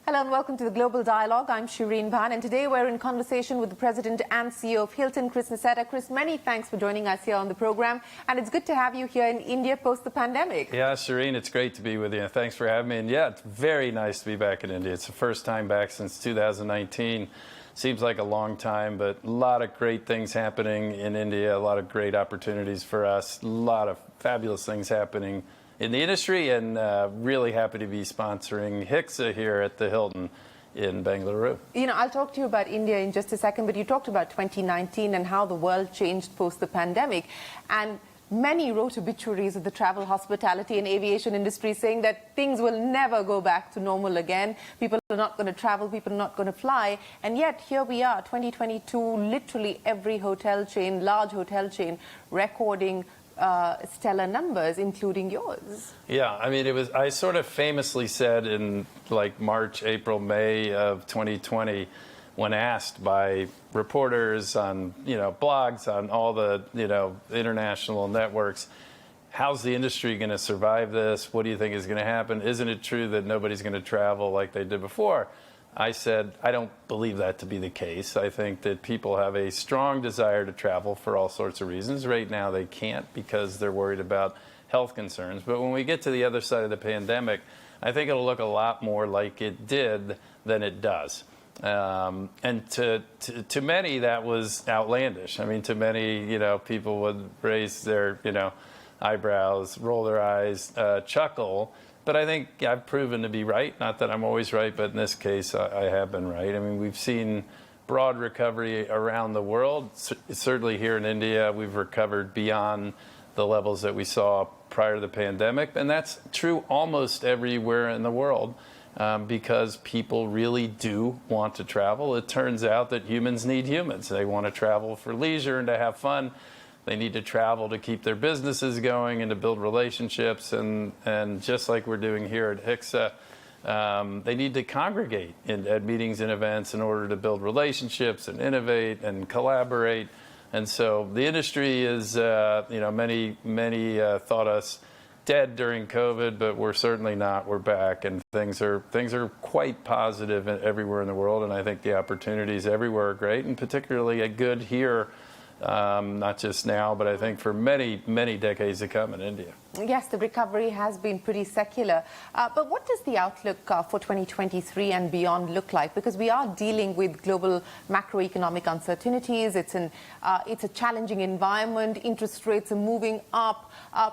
Hello and welcome to the Global Dialogue. I'm Shireen Bhan, and today we're in conversation with the President and CEO of Hilton, Chris Nassetta. Chris, many thanks for joining us here on the program, and it's good to have you here in India post the pandemic. Yeah, Shireen, it's great to be with you. Thanks for having me. And yeah, it's very nice to be back in India. It's the first time back since 2019. Seems like a long time, but a lot of great things happening in India, a lot of great opportunities for us, a lot of fabulous things happening in the industry, and really happy to be sponsoring HICSA here at the Hilton in Bengaluru. You know, I'll talk to you about India in just a second, but you talked about 2019 and how the world changed post the pandemic. And many wrote obituaries of the travel, hospitality and aviation industry saying that things will never go back to normal again. People are not going to travel, people are not going to fly. And yet here we are, 2022, literally every hotel chain, large hotel chain, recording stellar numbers, including yours. Yeah, I mean, I sort of famously said in like March, April, May of 2020, when asked by reporters on, blogs, on all the, international networks, how's the industry going to survive this? What do you think is going to happen? Isn't it true that nobody's going to travel like they did before? I said, I don't believe that to be the case. I think that people have a strong desire to travel for all sorts of reasons. Right now they can't because they're worried about health concerns. But when we get to the other side of the pandemic, I think it'll look a lot more like it did than it does. And to many, that was outlandish. I mean, to many, people would raise their, eyebrows, roll their eyes, chuckle. But I think I've proven to be right. Not that I'm always right, but in this case, I have been right. I mean, we've seen broad recovery around the world. Certainly here in India, we've recovered beyond the levels that we saw prior to the pandemic. And that's true almost everywhere in the world because people really do want to travel. It turns out that humans need humans. They want to travel for leisure and to have fun. They need to travel to keep their businesses going and to build relationships. And just like we're doing here at HICSA, they need to congregate at meetings and events in order to build relationships and innovate and collaborate. And so the industry is, many thought us dead during COVID, but we're certainly not. We're back, and things are quite positive everywhere in the world. And I think the opportunities everywhere are great, and particularly good here. Not just now, but I think for many, many decades to come in India. Yes, the recovery has been pretty secular. But what does the outlook for 2023 and beyond look like? Because we are dealing with global macroeconomic uncertainties. It's a challenging environment. Interest rates are moving up.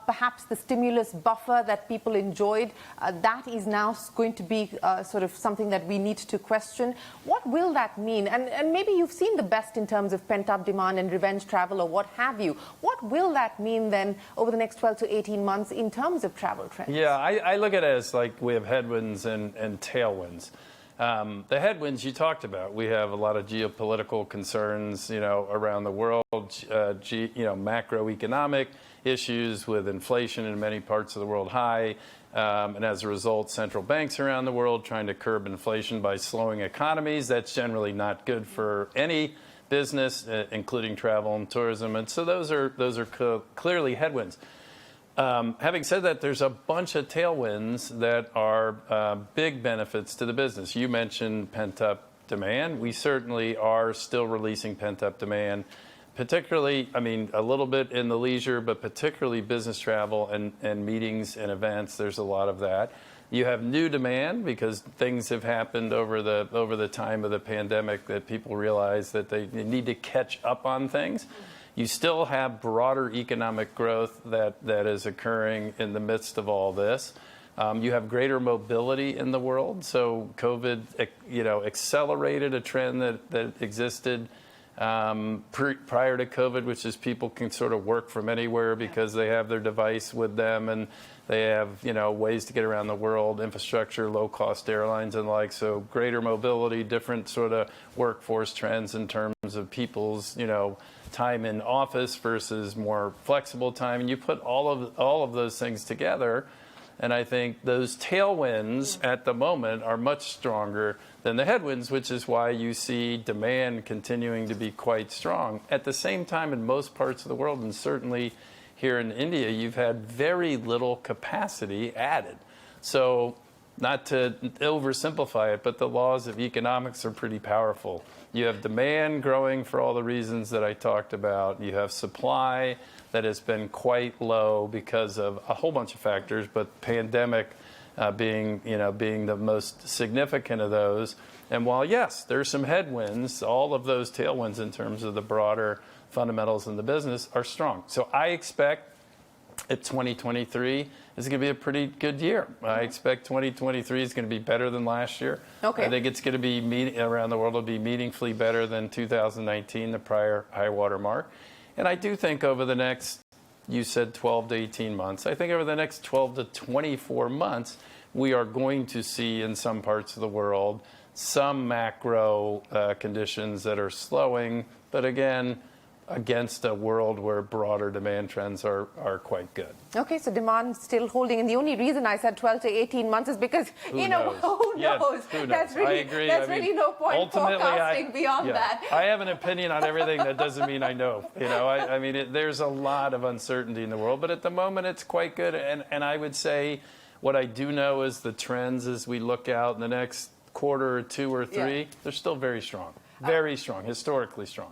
Perhaps the stimulus buffer that people enjoyed, that is now going to be sort of something that we need to question. What will that mean? And maybe you've seen the best in terms of pent-up demand and revenge travel or what have you. What will that mean then over the next 12 to 18 months in terms of travel trends? Yeah, I look at it as like we have headwinds and tailwinds. The headwinds you talked about, we have a lot of geopolitical concerns, around the world, macroeconomic issues with inflation in many parts of the world high. And as a result, central banks around the world trying to curb inflation by slowing economies. That's generally not good for any business, including travel and tourism. And so those are clearly headwinds. Having said that, there's a bunch of tailwinds that are big benefits to the business. You mentioned pent-up demand. We certainly are still releasing pent-up demand, particularly, a little bit in the leisure, but particularly business travel and meetings and events. There's a lot of that. You have new demand because things have happened over the time of the pandemic that people realize that they need to catch up on things. You still have broader economic growth that is occurring in the midst of all this. You have greater mobility in the world. So COVID, accelerated a trend that existed prior to COVID, which is people can sort of work from anywhere because they have their device with them and they have, ways to get around the world, infrastructure, low-cost airlines and like. So greater mobility, different sort of workforce trends in terms of people's, time in office versus more flexible time. And you put all of those things together, and I think those tailwinds at the moment are much stronger than the headwinds, which is why you see demand continuing to be quite strong. At the same time, in most parts of the world, and certainly here in India, you've had very little capacity added. So not to oversimplify it, but the laws of economics are pretty powerful. You have demand growing for all the reasons that I talked about. You have supply that has been quite low because of a whole bunch of factors, but pandemic being the most significant of those. And while, yes, there's some headwinds, all of those tailwinds in terms of the broader fundamentals in the business are strong. So I expect that 2023 is going to be a pretty good year. I expect 2023 is going to be better than last year. Okay. I think it's going to be, around the world, will be meaningfully better than 2019, the prior high water mark. And I do think over the next, you said 12 to 18 months, I think over the next 12 to 24 months, we are going to see in some parts of the world some macro conditions that are slowing, but again, against a world where broader demand trends are quite good. Okay, so demand still holding, and the only reason I said 12 to 18 months is because, who knows? Who knows? That's really, I agree. There's really no point forecasting beyond that. I have an opinion on everything. That doesn't mean I know. There's a lot of uncertainty in the world, but at the moment it's quite good. And I would say what I do know is the trends as we look out in the next quarter or two or three, they're still very strong. Very strong, historically strong.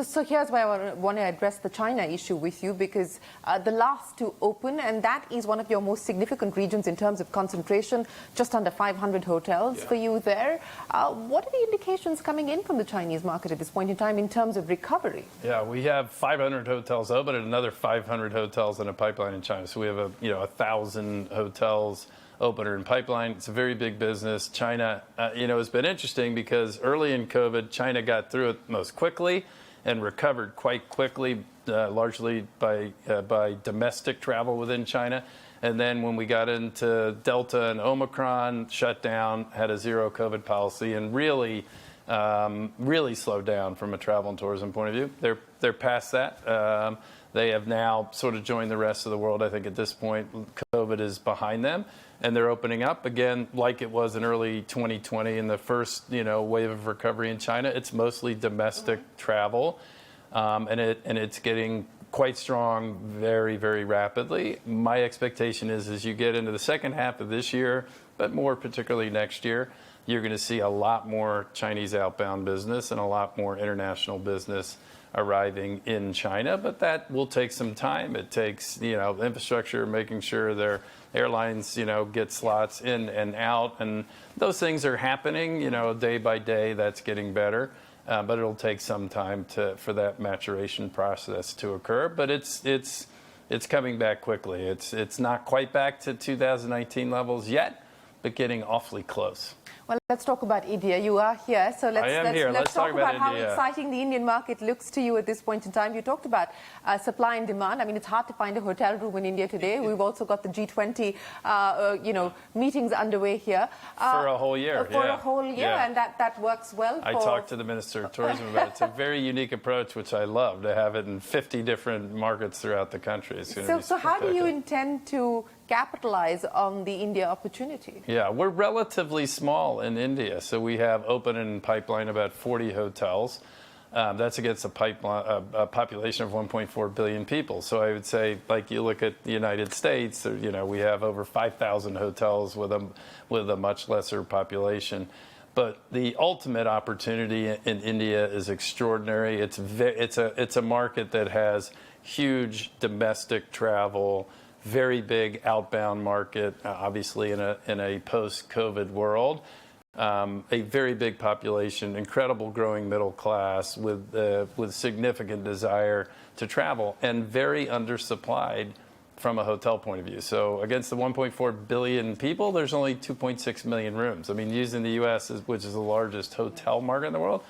So here's why I want to address the China issue with you, because the last to open, and that is one of your most significant regions in terms of concentration, just under 500 hotels for you there. What are the indications coming in from the Chinese market at this point in time in terms of recovery? Yeah, we have 500 hotels open and another 500 hotels in a pipeline in China. So we have 1,000 hotels open or in pipeline. It's a very big business. China, has been interesting because early in COVID, China got through it most quickly and recovered quite quickly, largely by domestic travel within China. And then when we got into Delta and Omicron, shut down, had a zero COVID policy, and really slowed down from a travel and tourism point of view. They're past that. They have now sort of joined the rest of the world. I think at this point, COVID is behind them, and they're opening up again, like it was in early 2020 in the first, wave of recovery in China. It's mostly domestic travel, and it's getting quite strong very, very rapidly. My expectation is as you get into the second half of this year, but more particularly next year, you're going to see a lot more Chinese outbound business and a lot more international business arriving in China, but that will take some time. It takes, infrastructure, making sure their airlines, get slots in and out, and those things are happening, day by day. That's getting better, but it'll take some time for that maturation process to occur. But it's coming back quickly. It's not quite back to 2019 levels yet, but getting awfully close. Well, let's talk about India. You are here, so let's talk about how exciting the Indian market looks to you at this point in time. You talked about supply and demand. I mean, it's hard to find a hotel room in India today. We've also got the G20, meetings underway here. For a whole year. For a whole year, and that works well. I talked to the Minister of Tourism about it. It's a very unique approach, which I love, to have it in 50 different markets throughout the country. So how do you intend to capitalize on the India opportunity? Yeah, we're relatively small in India, so we have open in pipeline about 40 hotels. That's against a population of 1.4 billion people. So I would say, like you look at the United States, we have over 5,000 hotels with a much lesser population. But the ultimate opportunity in India is extraordinary. It's a market that has huge domestic travel, very big outbound market, obviously in a post-COVID world. A very big population, incredible growing middle class with significant desire to travel, and very undersupplied from a hotel point of view. So against the 1.4 billion people, there's only 2.6 million rooms. I mean, using the U.S., which is the largest hotel market in the world,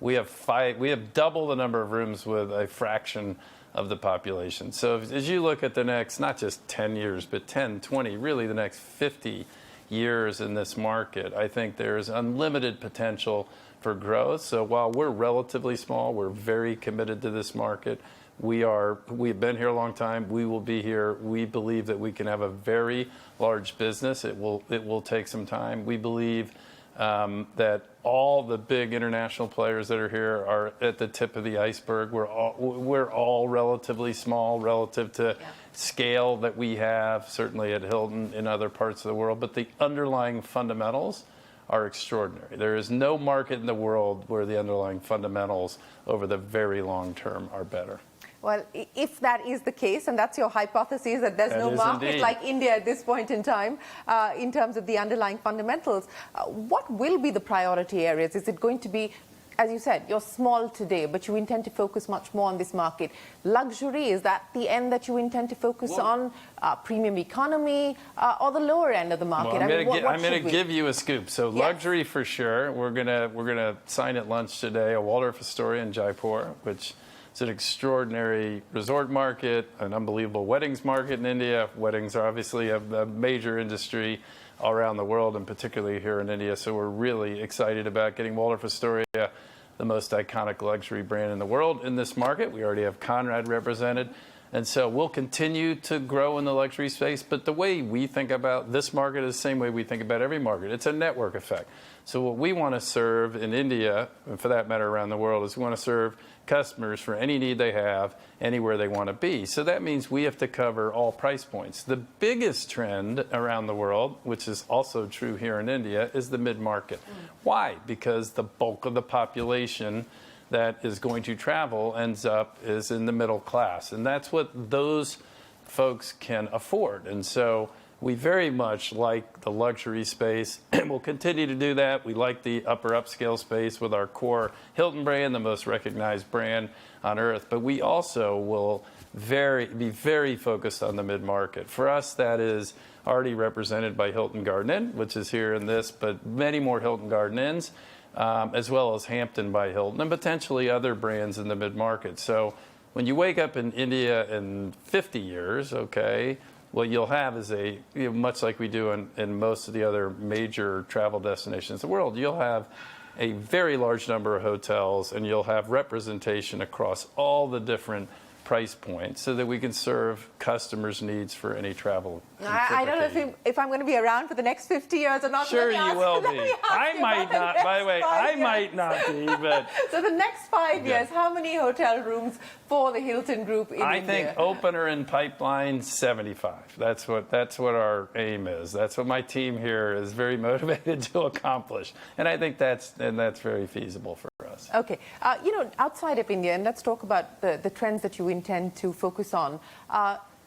we have double the number of rooms with a fraction of the population. So as you look at the next, not just 10 years, but 10, 20, really the next 50 years in this market, I think there's unlimited potential for growth. So while we're relatively small, we're very committed to this market. We've been here a long time. We will be here. We believe that we can have a very large business. It will take some time. We believe that all the big international players that are here are at the tip of the iceberg. We're all relatively small relative to scale that we have, certainly at Hilton in other parts of the world, but the underlying fundamentals are extraordinary. There is no market in the world where the underlying fundamentals over the very long term are better. Well, if that is the case, and that's your hypothesis, that there's no market indeed like India at this point in time, in terms of the underlying fundamentals, what will be the priority areas? Is it going to be, as you said, you're small today, but you intend to focus much more on this market? Luxury, is that the end that you intend to focus on? Premium economy, or the lower end of the market? Well, I'm going to give you a scoop. So luxury for sure. We're gonna sign at lunch today a Waldorf Astoria in Jaipur, which it's an extraordinary resort market, an unbelievable weddings market in India. Weddings are obviously a major industry all around the world, and particularly here in India. So we're really excited about getting Waldorf Astoria, the most iconic luxury brand in the world, in this market. We already have Conrad represented. And so we'll continue to grow in the luxury space. But the way we think about this market is the same way we think about every market. It's a network effect. So what we want to serve in India, and for that matter around the world, is we want to serve customers for any need they have, anywhere they want to be. So that means we have to cover all price points. The biggest trend around the world, which is also true here in India, is the mid-market. Why? Because the bulk of the population that is going to travel is in the middle class. And that's what those folks can afford. And so we very much like the luxury space, and we'll continue to do that. We like the upper upscale space with our core Hilton brand, the most recognized brand on earth. But we also will be very focused on the mid-market. For us, that is already represented by Hilton Garden Inn, which is here in this, but many more Hilton Garden Inns, as well as Hampton by Hilton, and potentially other brands in the mid-market. So when you wake up in India in 50 years, okay, what you'll have is much like we do in most of the other major travel destinations in the world, you'll have a very large number of hotels, and you'll have representation across all the different price points so that we can serve customers' needs for any travel. I don't know if I'm going to be around for the next 50 years or not. Sure you will be. I might not, by the way, I might not be, but... So the next 5 years, how many hotel rooms for the Hilton Group in India? I think opener in pipeline, 75. That's what our aim is. That's what my team here is very motivated to accomplish. And I think that's very feasible for us. Okay. Outside of India, and let's talk about the trends that you intend to focus on.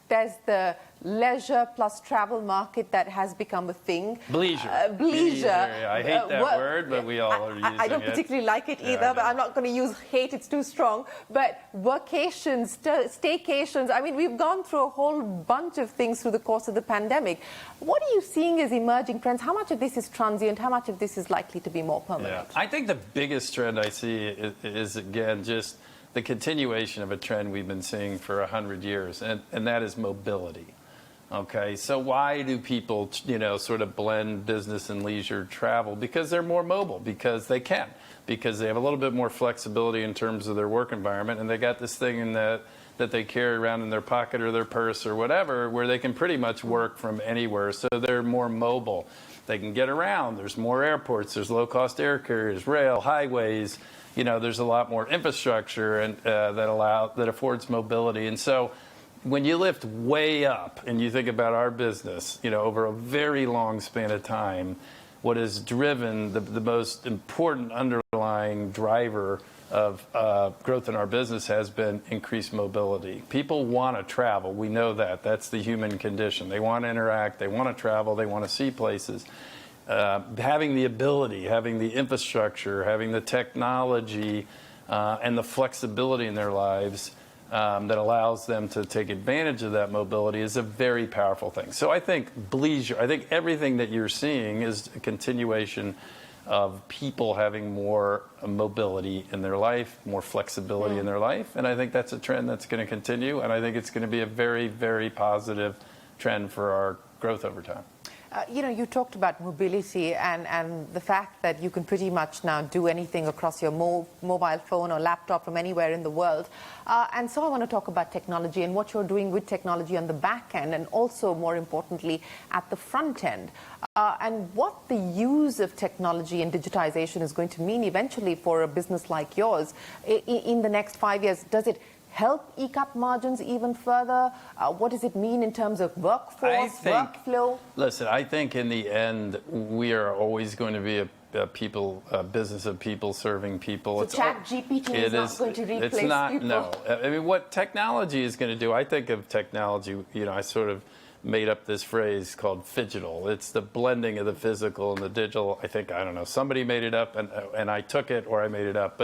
There's the leisure plus travel market that has become a thing. Bleisure. Bleisure. I hate that word, but we all are using it. I don't particularly like it either, but I'm not going to use hate. It's too strong. But vacations, staycations, I mean, we've gone through a whole bunch of things through the course of the pandemic. What are you seeing as emerging trends? How much of this is transient? How much of this is likely to be more permanent? I think the biggest trend I see is again, just the continuation of a trend we've been seeing for 100 years, and that is mobility. Okay, so why do people, sort of blend business and leisure travel? Because they're more mobile, because they can, because they have a little bit more flexibility in terms of their work environment, and they got this thing that they carry around in their pocket or their purse or whatever, where they can pretty much work from anywhere, so they're more mobile. They can get around. There's more airports, there's low-cost air carriers, rail, highways. There's a lot more infrastructure and that affords mobility. And so when you lift way up and you think about our business, over a very long span of time, what has driven the most important underlying driver of growth in our business has been increased mobility. People want to travel. We know that. That's the human condition. They want to interact. They want to travel. They want to see places. Having the ability, having the infrastructure, having the technology, and the flexibility in their lives that allows them to take advantage of that mobility is a very powerful thing. So I think bleisure, I think everything that you're seeing is a continuation of people having more mobility in their life, more flexibility in their life. And I think that's a trend that's going to continue. And I think it's going to be a very, very positive trend for our growth over time. You talked about mobility and the fact that you can pretty much now do anything across your mobile phone or laptop from anywhere in the world. And so I want to talk about technology and what you're doing with technology on the back end and also, more importantly, at the front end. And what the use of technology and digitization is going to mean eventually for a business like yours in the next 5 years. Does it help eke up margins even further? What does it mean in terms of workforce, workflow? Listen, I think in the end, we are always going to be a business of people serving people. So ChatGPT is not going to replace it's not, people? No. I mean, what technology is going to do, I think of technology, I sort of made up this phrase called phygital. It's the blending of the physical and the digital. I don't know, somebody made it up and I took it, or I made it up.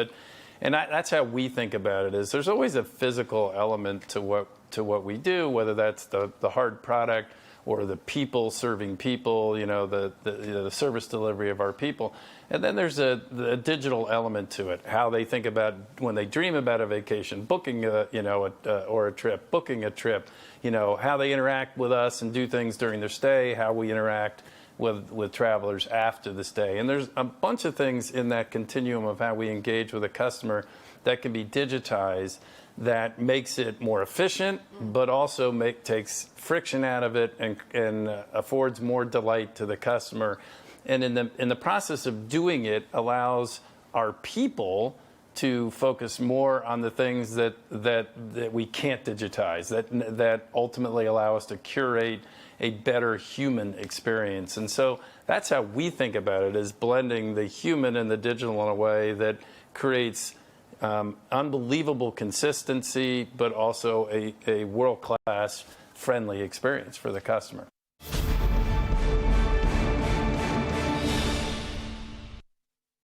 That's how we think about it, is there's always a physical element to what we do, whether that's the hard product or the people serving people, the service delivery of our people. And then there's a digital element to it, how they think about when they dream about a vacation, booking or a trip, booking a trip, how they interact with us and do things during their stay, how we interact with travelers after the stay. And there's a bunch of things in that continuum of how we engage with a customer that can be digitized, that makes it more efficient, but also takes friction out of it and affords more delight to the customer. And in the process of doing it, allows our people to focus more on the things that we can't digitize, that ultimately allow us to curate a better human experience. And so that's how we think about it, is blending the human and the digital in a way that creates unbelievable consistency, but also a world-class friendly experience for the customer.